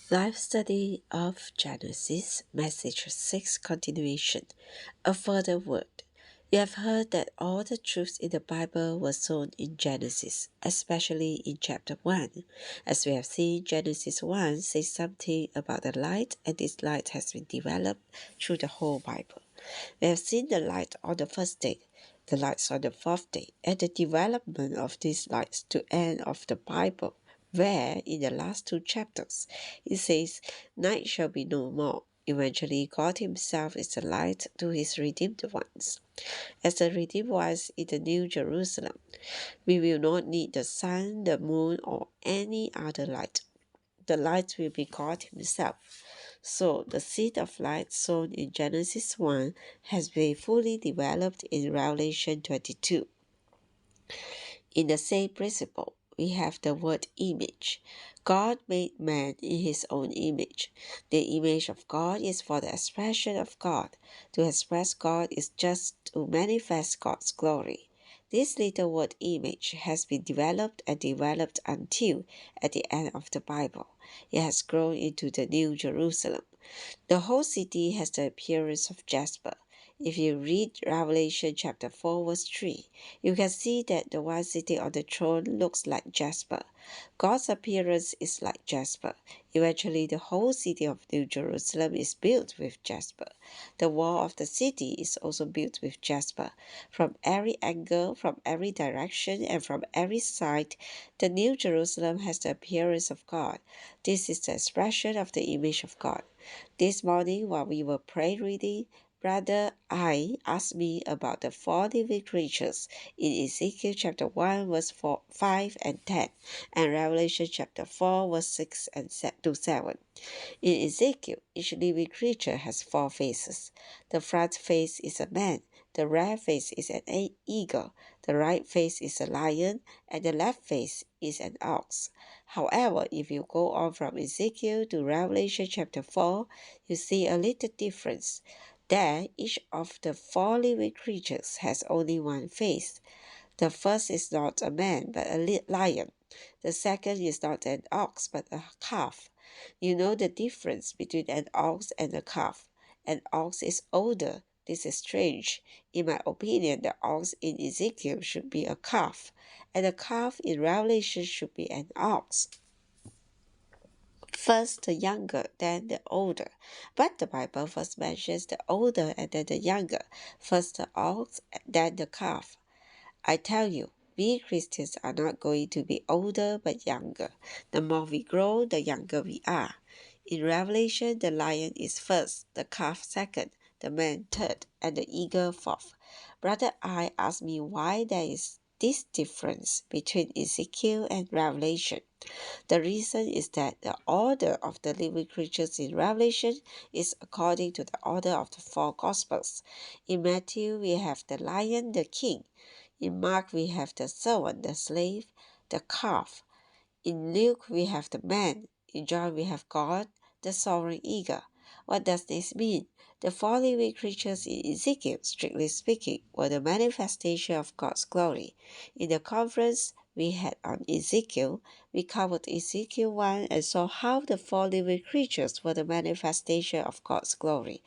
Life Study of Genesis, Message 6 Continuation. A further word. You have heard that all the truths in the Bible were sown in Genesis, especially in chapter 1. As we have seen, Genesis 1 says something about the light, and this light has been developed through the whole Bible. We have seen the light on the first day, the lights on the fourth day, and the development of these lights to end of the Bible, where in the last two chapters it says, "Night shall be no more." Eventually, God Himself is the light to His redeemed ones. As the redeemed ones in the New Jerusalem, we will not need the sun, the moon, or any other light. The light will be God Himself. So the seed of light sown in Genesis 1 has been fully developed in Revelation 22. In the same principle, we have the word image. God made man in His own image. The image of God is for the expression of God. To express God is just to manifest God's glory. This little word image has been developed and developed until at the end of the Bible. It has grown into the New Jerusalem. The whole city has the appearance of jasper. If you read Revelation chapter 4 verse 3, you can see that the one sitting on the throne looks like jasper. God's appearance is like jasper. Eventually, the whole city of New Jerusalem is built with jasper. The wall of the city is also built with jasper. From every angle, from every direction, and from every side, the New Jerusalem has the appearance of God. This is the expression of the image of God. This morning, while we were prayer reading, Brother I asked me about the four living creatures in Ezekiel chapter 1 verse 5 and 10 and Revelation chapter 4 verse 6 and 7. In Ezekiel, each living creature has four faces. The front face is a man, the rear face is an eagle, the right face is a lion, and the left face is an ox. However, if you go on from Ezekiel to Revelation chapter 4, you see a little difference. There, each of the four living creatures has only one face. The first is not a man, but a lion. The second is not an ox, but a calf. You know the difference between an ox and a calf. An ox is older. This is strange. In my opinion, the ox in Ezekiel should be a calf, and the calf in Revelation should be an ox. First the younger, then the older. But the Bible first mentions the older and then the younger. First the ox, then the calf. I tell you, we Christians are not going to be older but younger. The more we grow, the younger we are. In Revelation, the lion is first, the calf second, the man third, and the eagle fourth. Brother I asked me why there is this difference between Ezekiel and Revelation. The reason is that the order of the living creatures in Revelation is according to the order of the four Gospels. In Matthew, we have the lion, the king. In Mark, we have the servant, the slave, the calf. In Luke, we have the man. In John, we have God, the sovereign eagle. What does this mean? The four living creatures in Ezekiel, strictly speaking, were the manifestation of God's glory. In the conference we had on Ezekiel, we covered Ezekiel 1 and saw how the four living creatures were the manifestation of God's glory.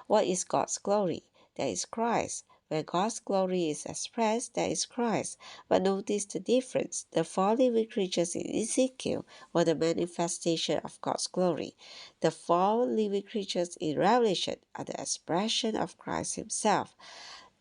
What is God's glory? That is Christ. When God's glory is expressed, that is Christ. But notice the difference. The four living creatures in Ezekiel were the manifestation of God's glory. The four living creatures in Revelation are the expression of Christ Himself.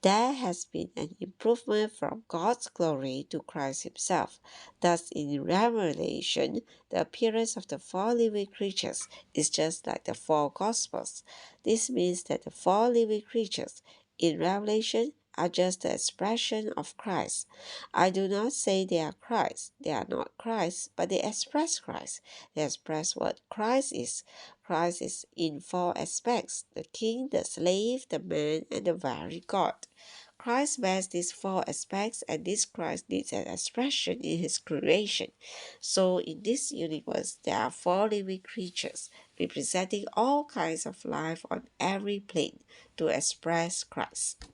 There has been an improvement from God's glory to Christ Himself. Thus, in Revelation, the appearance of the four living creatures is just like the four Gospels. This means that the four living creatures in Revelation are just the expression of Christ. I do not say they are Christ. They are not Christ, but they express Christ. They express what Christ is. Christ is in four aspects: the king, the slave, the man, and the very God. Christ bears these four aspects, and this Christ needs an expression in His creation. So, in this universe, there are four living creatures representing all kinds of life on every plane to express Christ.